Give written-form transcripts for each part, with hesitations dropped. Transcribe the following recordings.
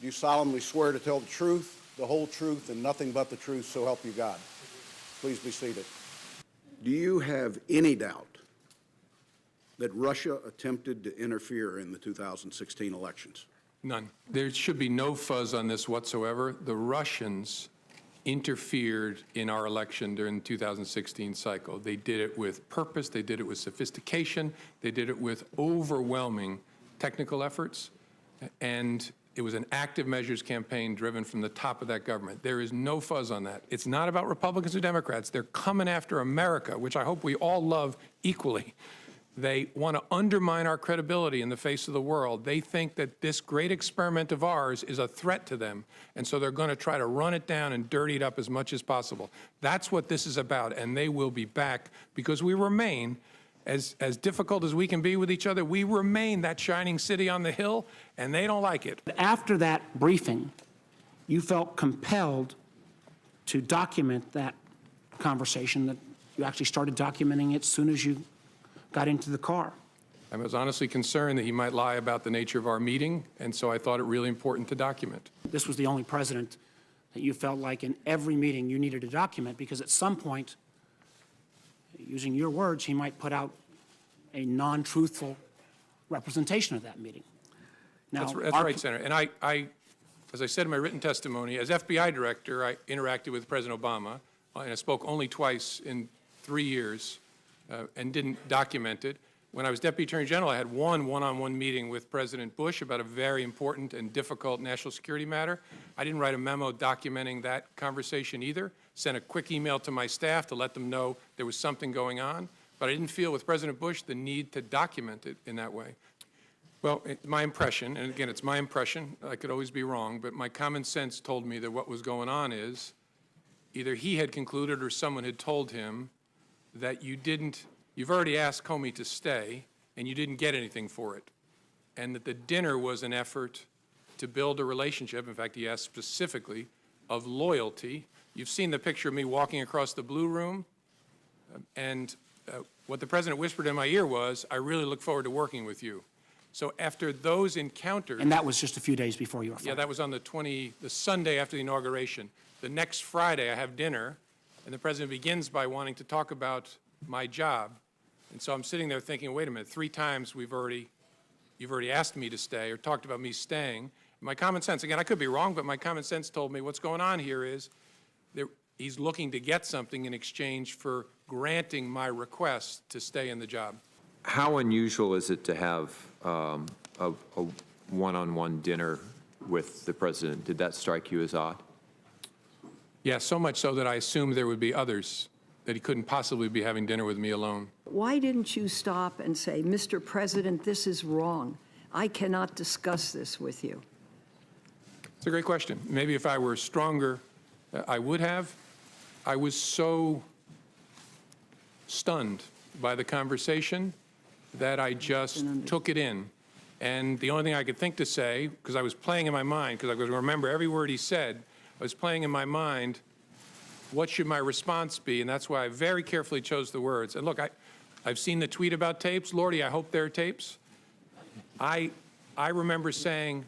Do you solemnly swear to tell the truth, the whole truth, and nothing but the truth, so help you God? Please be seated. Do you have any doubt that Russia attempted to interfere in the 2016 elections? None. There should be no fuzz on this whatsoever. The Russians interfered in our election during the 2016 cycle. They did it with purpose. They did it with sophistication. They did it with overwhelming technical efforts. And it was an active measures campaign driven from the top of that government. There is no fuzz on that. It's not about Republicans or Democrats. They're coming after America, which I hope we all love equally. They want to undermine our credibility in the face of the world. They think that this great experiment of ours is a threat to them, and so they're going to try to run it down and dirty it up as much as possible. That's what this is about, and they will be back because we remain, as difficult as we can be with each other, we remain that shining city on the hill, and they don't like it. After that briefing, you felt compelled to document that conversation, that you actually started documenting it as soon as you got into the car. I was honestly concerned that he might lie about the nature of our meeting, and so I thought it really important to document. This was the only president that you felt like in every meeting you needed to document, because at some point, using your words, he might put out a non-truthful representation of that meeting. Now, that's right, Senator. And I, as I said in my written testimony, as FBI director, I interacted with President Obama, and I spoke only twice in 3 years and didn't document it. When I was Deputy Attorney General, I had one-on-one meeting with President Bush about a very important and difficult national security matter. I didn't write a memo documenting that conversation either. Sent a quick email to my staff to let them know there was something going on, but I didn't feel with President Bush the need to document it in that way. Well, my impression, and again, it's my impression, I could always be wrong, but my common sense told me that what was going on is either he had concluded or someone had told him that you've already asked Comey to stay and you didn't get anything for it, and that the dinner was an effort to build a relationship. In fact, he asked specifically of loyalty. You've seen the picture of me walking across the Blue Room, and what the President whispered in my ear was, I really look forward to working with you. So after those encounters— And that was just a few days before you were fired. Yeah, that was on the Sunday after the inauguration. The next Friday I have dinner, and the President begins by wanting to talk about my job. And so I'm sitting there thinking, wait a minute, 3 times you've already asked me to stay or talked about me staying. My common sense, again, I could be wrong, but my common sense told me what's going on here is he's looking to get something in exchange for granting my request to stay in the job. How unusual is it to have a one-on-one dinner with the President? Did that strike you as odd? Yeah, so much so that I assumed there would be others, that he couldn't possibly be having dinner with me alone. Why didn't you stop and say, Mr. President, this is wrong. I cannot discuss this with you? It's a great question. Maybe if I were stronger, I would have. I was so stunned by the conversation that I just took it in. And the only thing I could think to say, because I was playing in my mind, because I was going to remember every word he said, I was playing in my mind, what should my response be? And that's why I very carefully chose the words. And look, I've seen the tweet about tapes. Lordy, I hope there are tapes. I remember saying,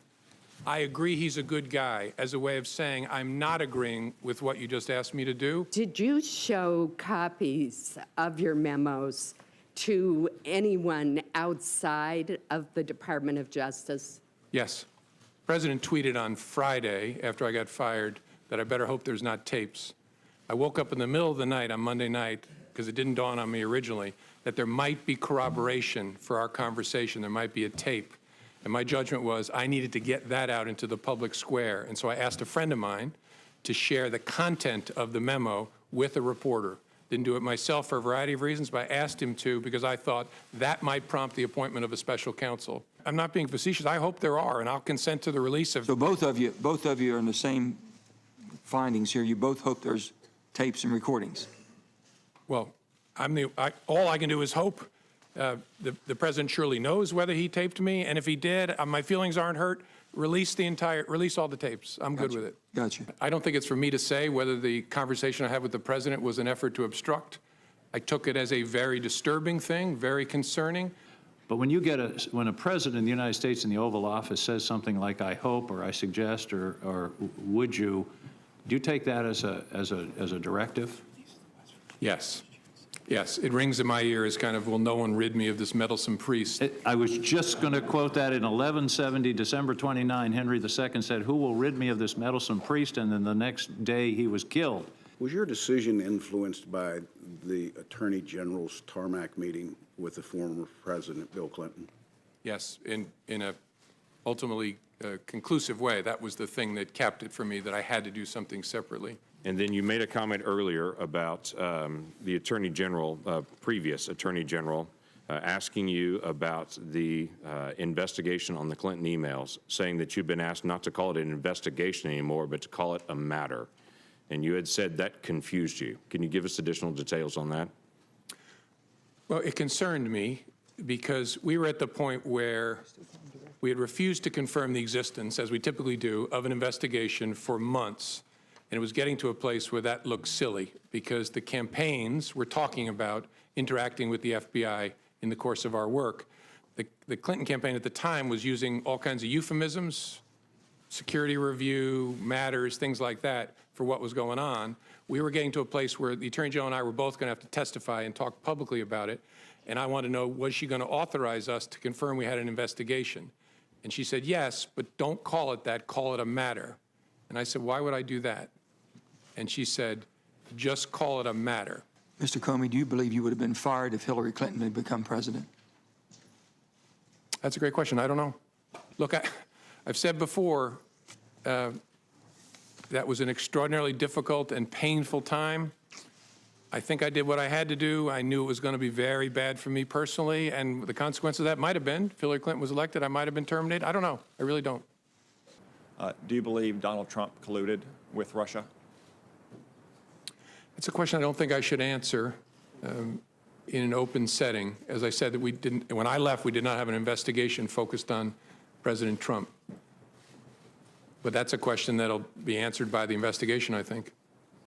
I agree he's a good guy, as a way of saying I'm not agreeing with what you just asked me to do. Did you show copies of your memos to anyone outside of the Department of Justice? Yes. The President tweeted on Friday, after I got fired, that I better hope there's not tapes. I woke up in the middle of the night on Monday night, because it didn't dawn on me originally, that there might be corroboration for our conversation. There might be a tape. And my judgment was I needed to get that out into the public square. And so I asked a friend of mine to share the content of the memo with a reporter. Didn't do it myself for a variety of reasons, but I asked him to because I thought that might prompt the appointment of a special counsel. I'm not being facetious. I hope there are, and I'll consent to the release of— So both of you are in the same findings here. You both hope there's tapes and recordings. Well, all I can do is hope. The President surely knows whether he taped me, and if he did, my feelings aren't hurt. Release all the tapes. I'm good with it. Gotcha. I don't think it's for me to say whether the conversation I had with the President was an effort to obstruct. I took it as a very disturbing thing, very concerning, But when you get when a president of the United States in the Oval Office says something like, I hope, or I suggest, or would you, do you take that as a directive? Yes. Yes, it rings in my ear as kind of, will no one rid me of this meddlesome priest? I was just going to quote that in 1170, December 29, Henry II said, who will rid me of this meddlesome priest? And then the next day he was killed. Was your decision influenced by the Attorney General's tarmac meeting with the former President Bill Clinton? Yes, in a ultimately conclusive way. That was the thing that capped it for me, that I had to do something separately. And then you made a comment earlier about the Attorney General, previous Attorney General, asking you about the investigation on the Clinton emails, saying that you've been asked not to call it an investigation anymore, but to call it a matter. And you had said that confused you. Can you give us additional details on that? Well, it concerned me because we were at the point where we had refused to confirm the existence, as we typically do, of an investigation for months. And it was getting to a place where that looked silly because the campaigns were talking about interacting with the FBI in the course of our work. The Clinton campaign at the time was using all kinds of euphemisms, security review, matters, things like that for what was going on. We were getting to a place where the Attorney General and I were both going to have to testify and talk publicly about it. And I wanted to know, was she going to authorize us to confirm we had an investigation? And she said, yes, but don't call it that, call it a matter. And I said, why would I do that? And she said, just call it a matter. Mr. Comey, do you believe you would have been fired if Hillary Clinton had become president? That's a great question. I don't know. Look, I've said before, that was an extraordinarily difficult and painful time. I think I did what I had to do. I knew it was going to be very bad for me personally, and the consequence of that might have been, if Hillary Clinton was elected, I might have been terminated. I don't know. I really don't. Do you believe Donald Trump colluded with Russia? It's a question I don't think I should answer in an open setting. As I said, that we didn't, when I left, we did not have an investigation focused on President Trump. But that's a question that'll be answered by the investigation, I think.